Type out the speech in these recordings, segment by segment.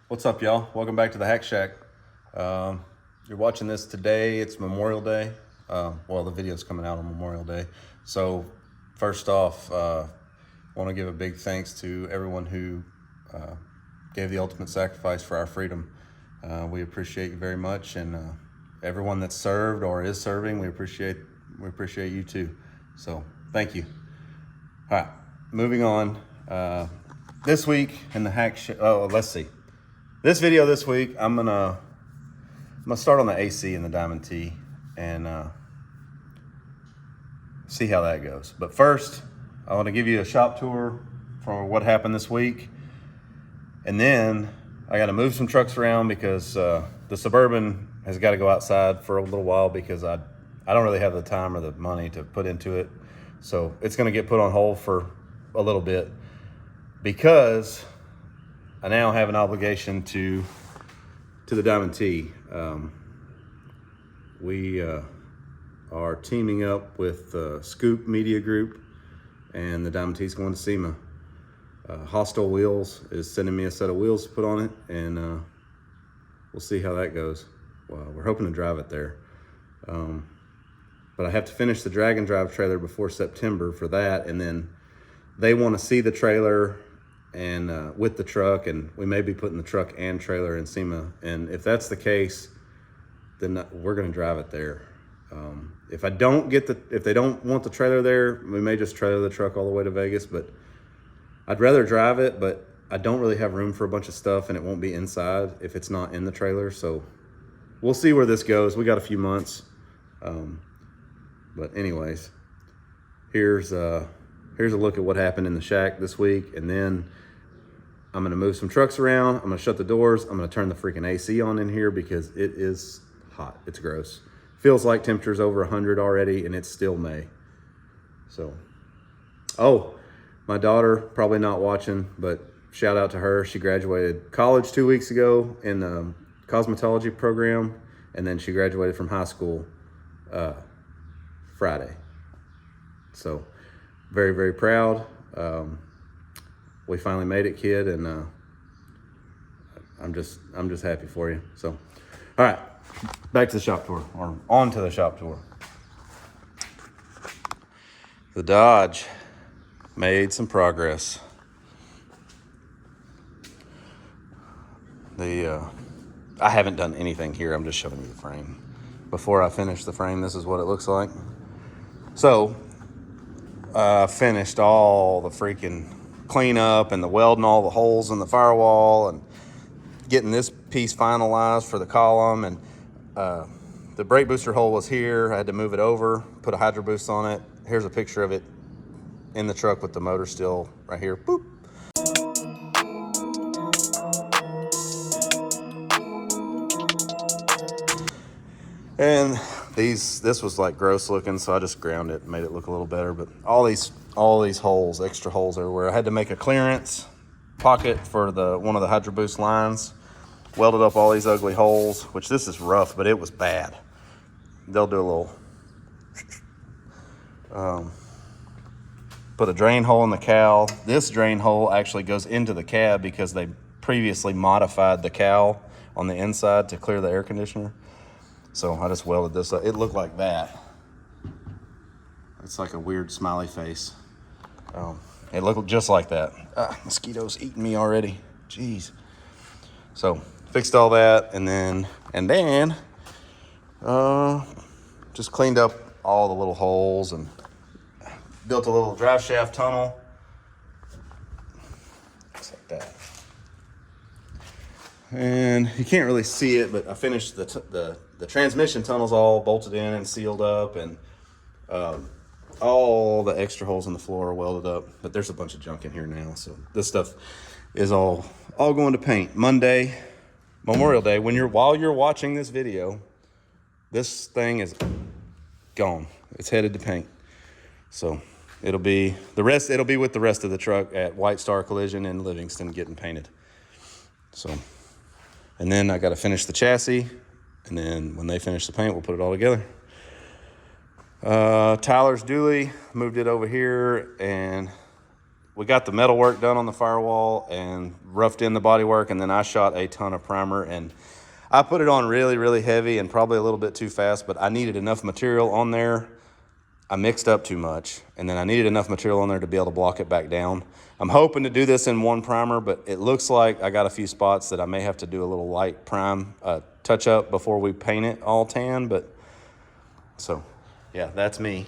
What's up, y'all? Welcome back to the Hack Shack. You're watching this today. It's Memorial Day. Well, the video's coming out on Memorial Day. So first off, want to give a big thanks to everyone who gave the ultimate sacrifice for our freedom. We appreciate you very much, and everyone that's served or is serving, we appreciate you too. So thank you. All right, moving on. This week in the Hack Shack. Oh, let's see. This video this week, I'm gonna start on the AC in the Diamond T and see how that goes. But first, I want to give you a shop tour for what happened this week, and then I got to move some trucks around because the Suburban has got to go outside for a little while because I don't really have the time or the money to put into it, so it's going to get put on hold for a little bit because I now have an obligation to the Diamond T. We are teaming up with Scoop Media Group, and the Diamond T's going to SEMA. Hostile Wheels is sending me a set of wheels to put on it, and we'll see how that goes. Well, we're hoping to drive it there. But I have to finish the drag and drive trailer before September for that, and then they want to see the trailer and with the truck, and we may be putting the truck and trailer in SEMA. And if that's the case, then we're going to drive it there. If they don't want the trailer there, we may just trailer the truck all the way to Vegas, but I'd rather drive it, but I don't really have room for a bunch of stuff, and it won't be inside if it's not in the trailer. So we'll see where this goes. We got a few months. But anyways, here's a look at what happened in the shack this week, and then I'm gonna move some trucks around. I'm gonna shut the doors. I'm gonna turn the freaking AC on in here because it is hot. It's gross. Feels like temperature's over 100 already, and it's still May. So, oh, my daughter, probably not watching, but shout out to her. She graduated college 2 weeks ago in the cosmetology program, and then she graduated from high school Friday. So, very, very proud. We finally made it, kid, and I'm just happy for you. So, all right, back to the shop tour, or on to the shop tour. The Dodge made some progress. I haven't done anything here. I'm just showing you the frame. Before I finish the frame, this is what it looks like. So, finished all the freaking cleanup and the welding all the holes in the firewall and getting this piece finalized for the column. And the brake booster hole was here. I had to move it over, put a hydro boost on it. Here's a picture of it in the truck with the motor still right here. Boop. And this was like gross looking, so I just ground it and made it look a little better. But all these holes, extra holes everywhere. I had to make a clearance pocket for one of the hydro boost lines. Welded up all these ugly holes, which this is rough, but it was bad. They'll do a little put a drain hole in the cowl. This drain hole actually goes into the cab because they previously modified the cowl on the inside to clear the air conditioner. So I just welded this up. It looked like that. It's like a weird smiley face. It looked just like that. Mosquitoes eating me already. Jeez. So fixed all that, and then just cleaned up all the little holes and built a little drive shaft tunnel. Just like that. And you can't really see it, but I finished the transmission tunnels all bolted in and sealed up, and all the extra holes in the floor are welded up. But there's a bunch of junk in here now, so this stuff is all going to paint. Monday, Memorial Day, while you're watching this video, this thing is gone. It's headed to paint. So it'll be with the rest of the truck at White Star Collision in Livingston getting painted. So, and then I got to finish the chassis, and then when they finish the paint, we'll put it all together. Tyler's dually, moved it over here, and we got the metal work done on the firewall and roughed in the body work, and then I shot a ton of primer, and I put it on really, really heavy and probably a little bit too fast, but I needed enough material on there. I mixed up too much, and then I needed enough material on there to be able to block it back down. I'm hoping to do this in one primer, but it looks like I got a few spots that I may have to do a little light prime touch up before we paint it all tan. But so yeah, that's me.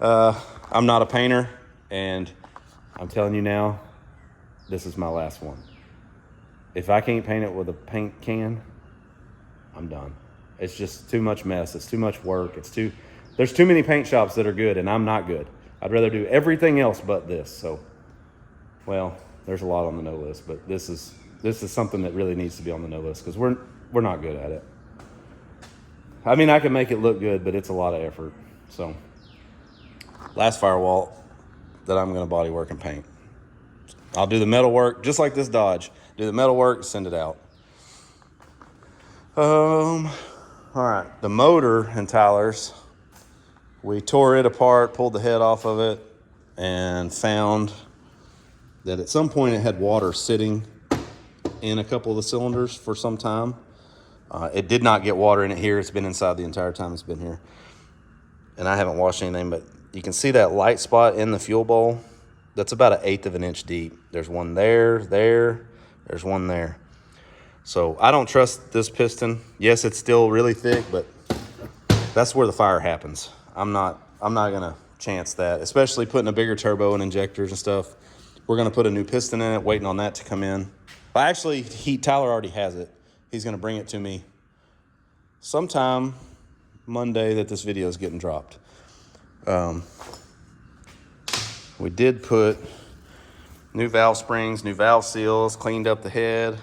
I'm not a painter, and I'm telling you now, this is my last one. If I can't paint it with a paint can, I'm done. It's just too much mess. It's too much work. There's too many paint shops that are good, and I'm not good. I'd rather do everything else but this. So, well, there's a lot on the no list, but this is something that really needs to be on the no list because we're not good at it. I mean, I can make it look good, but it's a lot of effort. So, last firewall that I'm going to body work and paint. I'll do the metal work just like this Dodge. Do the metal work, send it out. All right, the motor and Tyler's. We tore it apart, pulled the head off of it, and found that at some point it had water sitting in a couple of the cylinders for some time. It did not get water in it here. It's been inside the entire time it's been here. And I haven't washed anything, but you can see that light spot in the fuel bowl. That's about 1/8 of an inch deep. There's one there, there's one there. So I don't trust this piston. Yes, it's still really thick, but that's where the fire happens. I'm not gonna chance that, especially putting a bigger turbo and injectors and stuff. We're gonna put a new piston in it, waiting on that to come in. Actually, Tyler already has it. He's gonna bring it to me sometime Monday that this video is getting dropped. We did put new valve springs, new valve seals, cleaned up the head,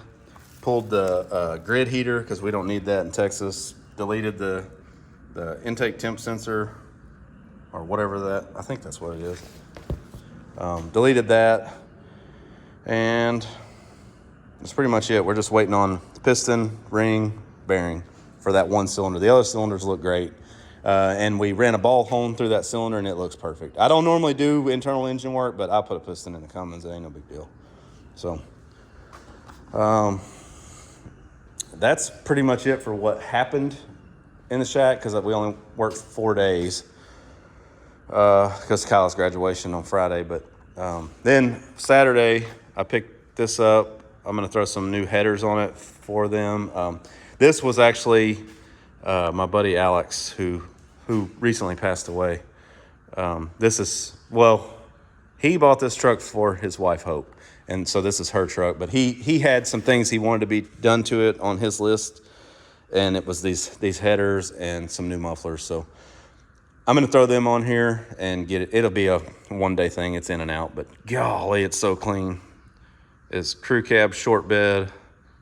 pulled the grid heater because we don't need that in Texas, deleted the intake temp sensor or whatever that, I think that's what it is. Deleted that, and that's pretty much it. We're just waiting on the piston, ring, bearing for that one cylinder. The other cylinders look great. And we ran a ball hone through that cylinder and it looks perfect. I don't normally do internal engine work, but I put a piston in the Cummins. It ain't no big deal. So, that's pretty much it for what happened in the shack because we only worked 4 days because Kyle's graduation on Friday. But then Saturday, I picked this up. I'm going to throw some new headers on it for them. This was actually my buddy Alex, who recently passed away. He bought this truck for his wife, Hope. And so this is her truck. But he had some things he wanted to be done to it on his list. And it was these headers and some new mufflers. So I'm going to throw them on here and get it. It'll be a one-day thing. It's in and out. But golly, it's so clean. It's crew cab, short bed,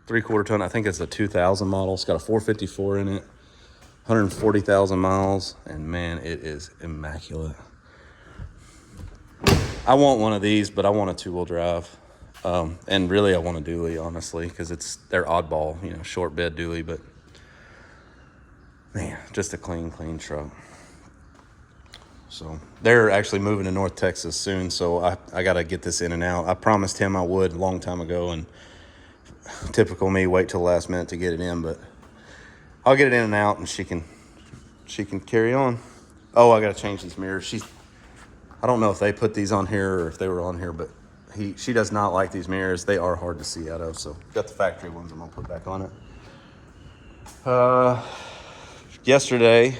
3/4 ton. I think it's a 2000 model. It's got a 454 in it. 140,000 miles, and man, it is immaculate. I want one of these, but I want a 2-wheel drive. And really I want a dually, honestly, because they're oddball, short bed dually, but man, just a clean truck. So they're actually moving to North Texas soon, so I got to get this in and out. I promised him I would a long time ago, and typical me, wait till the last minute to get it in, but I'll get it in and out, and she can carry on. Oh, I got to change these mirrors. I don't know if they put these on here or if they were on here, but she does not like these mirrors. They are hard to see out of, so got the factory ones I'm going to put back on it. Yesterday,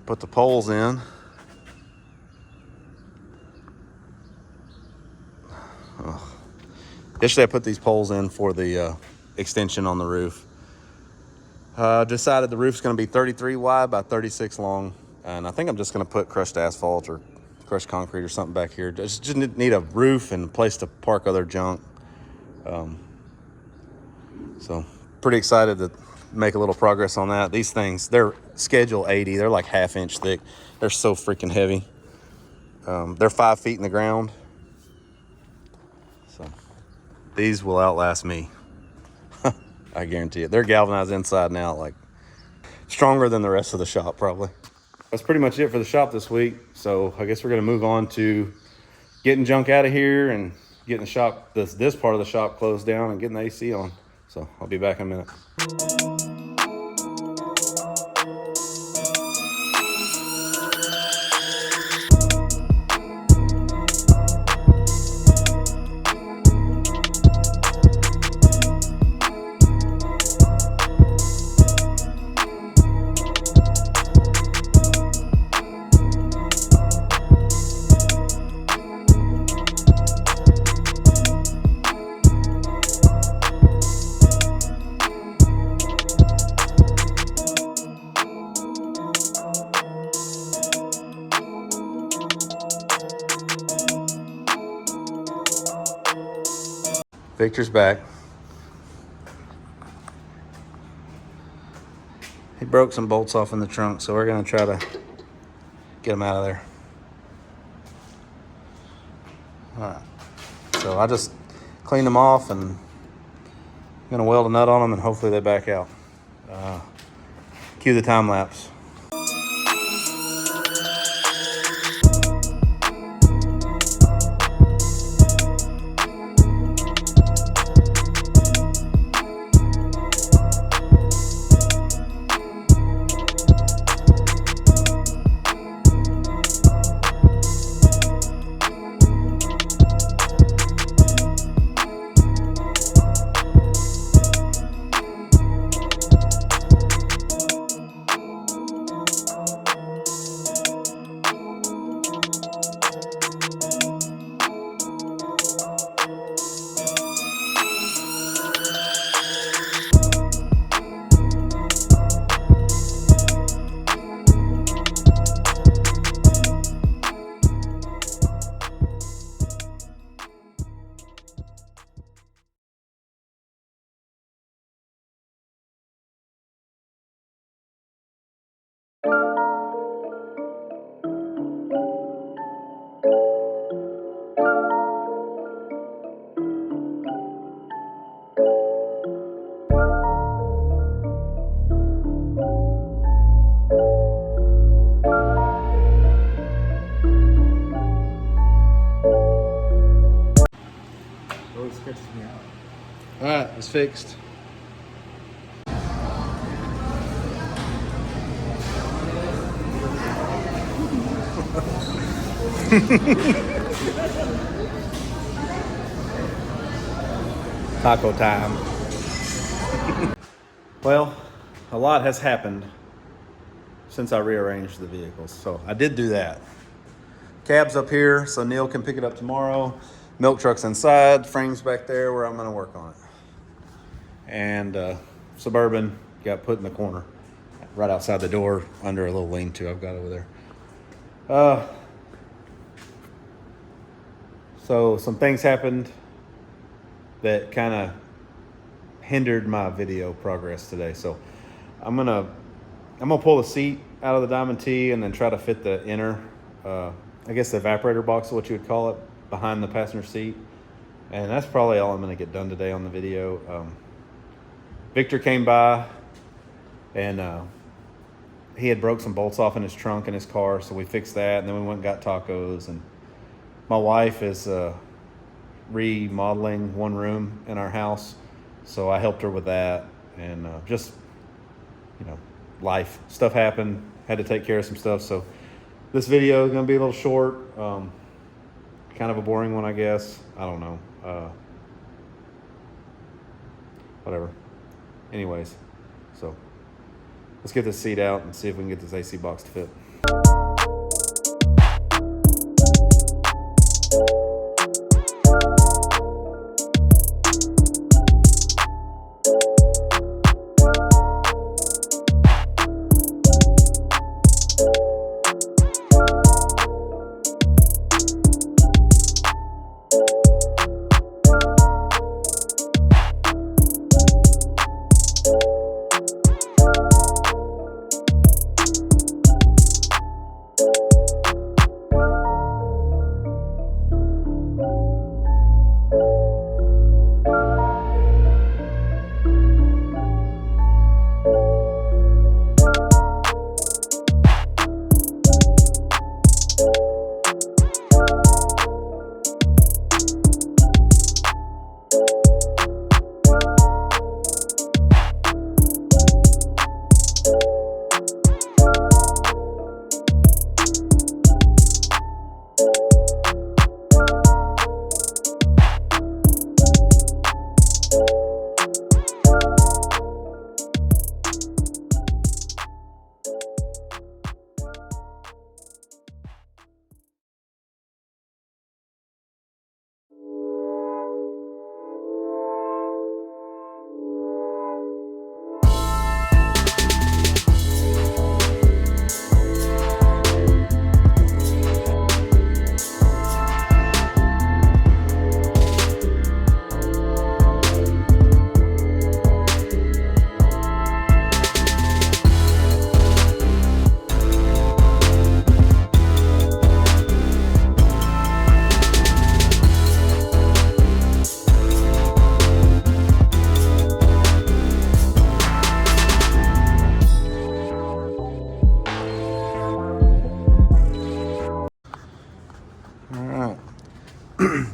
put the poles in. Yesterday I put these poles in for the extension on the roof. Decided the roof's going to be 33 wide by 36 long, and I think I'm just going to put crushed asphalt or crushed concrete or something back here. Just need a roof and a place to park other junk. So pretty excited to make a little progress on that. These things, they're schedule 80. They're like 1/2 inch thick. They're so freaking heavy. They're 5 feet in the ground. So these will outlast me. I guarantee it. They're galvanized inside and out, like stronger than the rest of the shop probably. That's pretty much it for the shop this week. So I guess we're going to move on to getting junk out of here and getting the shop, this part of the shop closed down and getting the AC on. So I'll be back in a minute. Victor's back. He broke some bolts off in the trunk, so we're gonna try to get them out of there. All right. So I just cleaned them off and I'm gonna weld a nut on them and hopefully they back out. Cue the time lapse. All right, it's fixed. Taco time. Well, a lot has happened since I rearranged the vehicles, so I did do that. Cab's up here, so Neil can pick it up tomorrow. Milk truck's inside, frame's back there where I'm gonna work on it. And Suburban got put in the corner, right outside the door, under a little lean-to I've got over there. So some things happened that kind of hindered my video progress today. So I'm gonna pull the seat out of the Diamond T and then try to fit the inner, I guess the evaporator box is what you would call it, behind the passenger seat. And that's probably all I'm gonna get done today on the video. Victor came by and he had broke some bolts off in his trunk in his car, so we fixed that, and then we went and got tacos. And my wife is remodeling one room in our house, so I helped her with that. And just, you know, life stuff happened, had to take care of some stuff. So this video is gonna be a little short, kind of a boring one, I guess. I don't know, whatever. Anyways, so let's get this seat out and see if we can get this AC box to fit.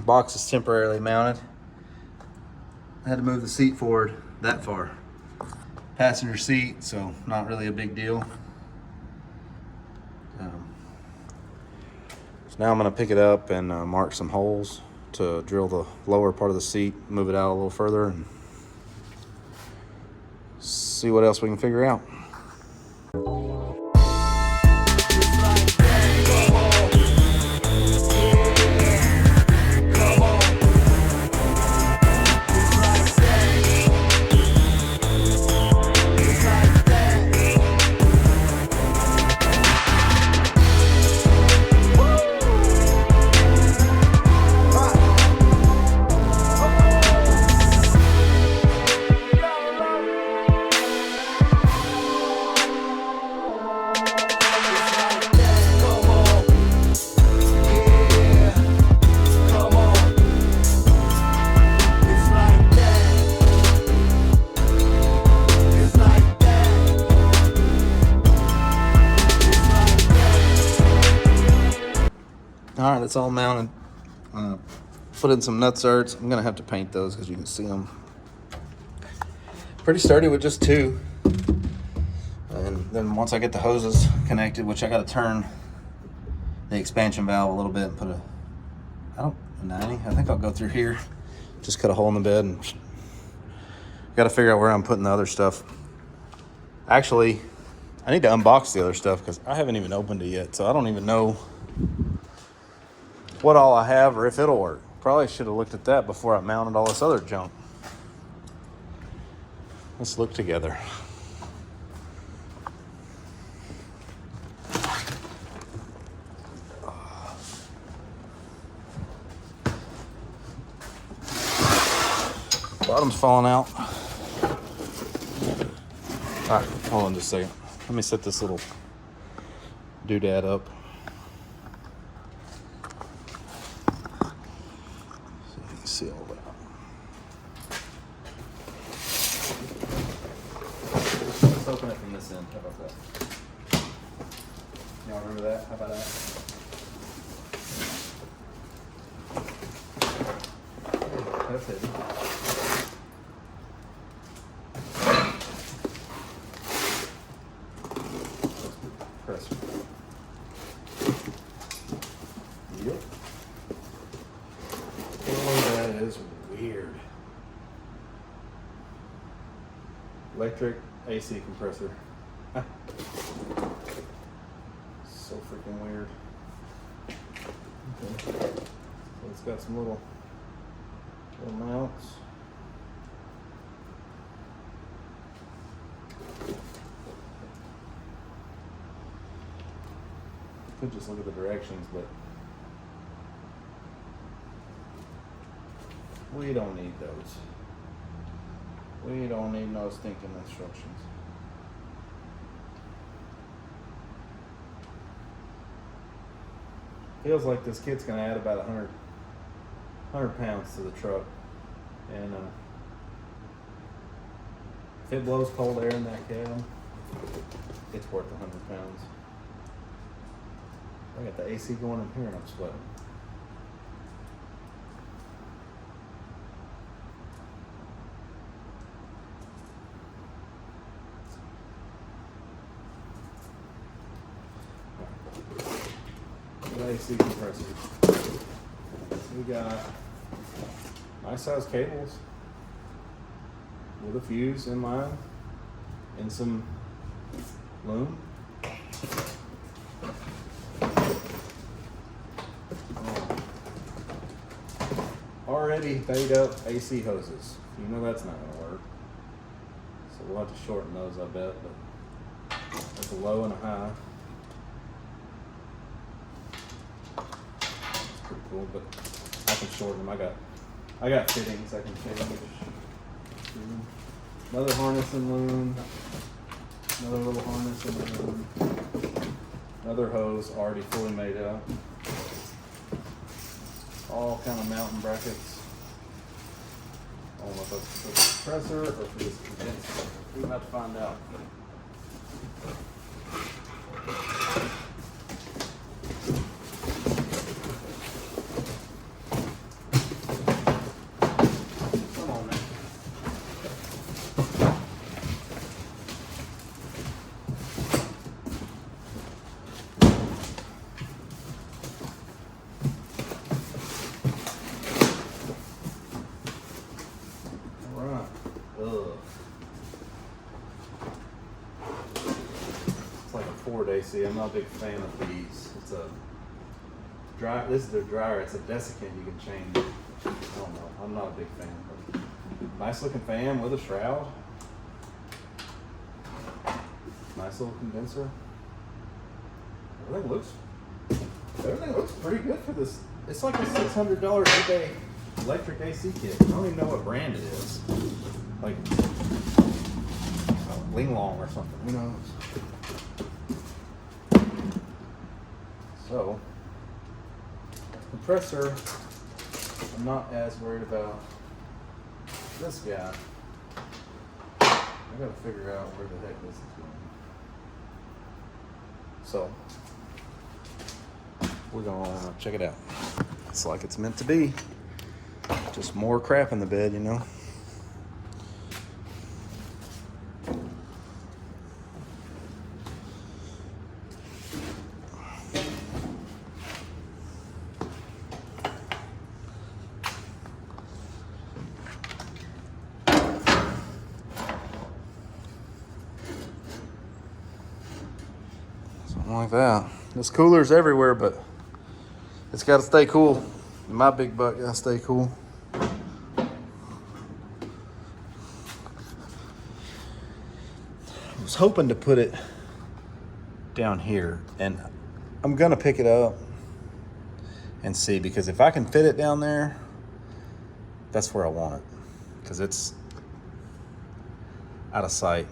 box is temporarily mounted. I had to move the seat forward that far. Passenger seat, so not really a big deal. So now I'm gonna pick it up and mark some holes to drill the lower part of the seat, move it out a little further, and see what else we can figure out. All right, it's all mounted. Put in some nutserts. I'm gonna have to paint those because you can see them. Pretty sturdy with just two. And then once I get the hoses connected, which I gotta turn the expansion valve a little bit and put a 90. I think I'll go through here. Just cut a hole in the bed and gotta figure out where I'm putting the other stuff. Actually, I need to unbox the other stuff because I haven't even opened it yet, so I don't even know what all I have or if it'll work. Probably should have looked at that before I mounted all this other junk. Let's look together. Bottom's falling out. All right, hold on just a second. Let me set this little doodad up. See all that. Let's open it from this end. How about that? Y'all remember that? How about that? That's it. Press. Yep. That is weird. Electric AC compressor. So freaking weird. Okay. So it's got some little mounts. Could just look at the directions, but we don't need those. We don't need no stinking instructions. Feels like this kit's gonna add about 100 pounds to the truck. And if it blows cold air in that cab, it's worth 100 pounds. I got the AC going in here and I'm sweating. AC compressor. We got nice size cables with a fuse in line and some loom. Already bayed up AC hoses. You know that's not gonna work. So we'll have to shorten those, I bet. But there's a low and a high. Cool, but I can shorten them. I got fittings I can change. Another harness and loom. Another little harness and loom. Another hose already fully made up. All kind of mounting brackets. I don't know if that's for the compressor or for this condenser. We're about to find out. AC. I'm not a big fan of these. It's a dry. This is their dryer. It's a desiccant you can change. I don't know. I'm not a big fan. But nice looking fan with a shroud. Nice little condenser. Everything looks pretty good for this. It's like a $600 eBay electric AC kit. I don't even know what brand it is. Like Ling Long or something. Who knows? So, compressor, I'm not as worried about. This guy, I gotta figure out where the heck this is going. So, we're gonna check it out. It's like it's meant to be. Just more crap in the bed, you know. Something like that. This cooler's everywhere, but it's got to stay cool. My big butt got to stay cool. I was hoping to put it down here, and I'm going to pick it up and see, because if I can fit it down there, that's where I want it, because it's out of sight.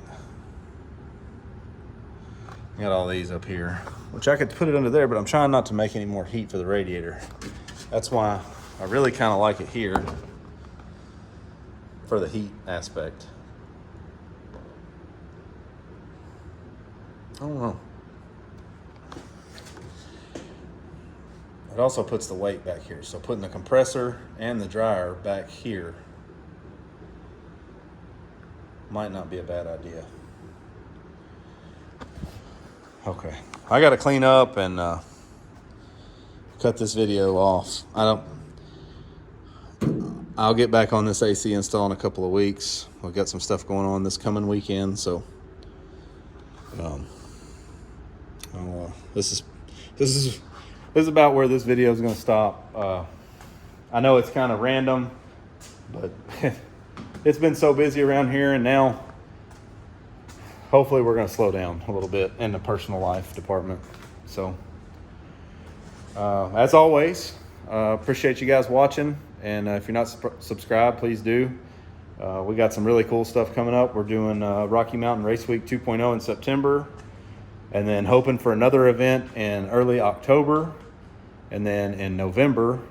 I got all these up here, which I could put it under there, but I'm trying not to make any more heat for the radiator. That's why I really kind of like it here for the heat aspect. I don't know. It also puts the weight back here, so putting the compressor and the dryer back here might not be a bad idea. Okay, I got to clean up and cut this video off. I'll get back on this AC install in a couple of weeks. We've got some stuff going on this coming weekend, so this is about where this video is going to stop. I know it's kind of random, but it's been so busy around here, and now hopefully we're going to slow down a little bit in the personal life department. So as always, appreciate you guys watching, and if you're not subscribed, please do. We got some really cool stuff coming up. We're doing Rocky Mountain Race Week 2.0 in September, and then hoping for another event in early October, and then in November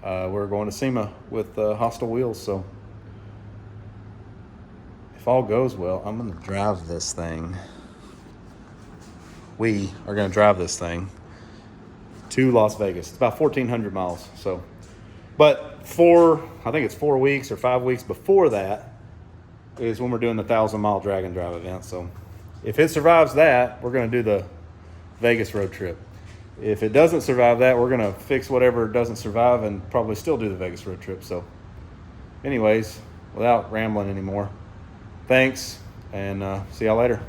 we're going to SEMA with Hostile Wheels. So if all goes well, I'm going to drive this thing. We are going to drive this thing to Las Vegas. It's about 1,400 miles. So, but I think it's 4 weeks or 5 weeks before that is when we're doing the 1,000-mile drag and drive event. So if it survives that, we're going to do the Vegas road trip. If it doesn't survive that, we're going to fix whatever doesn't survive and probably still do the Vegas road trip. So anyways, without rambling anymore, thanks, and see y'all later.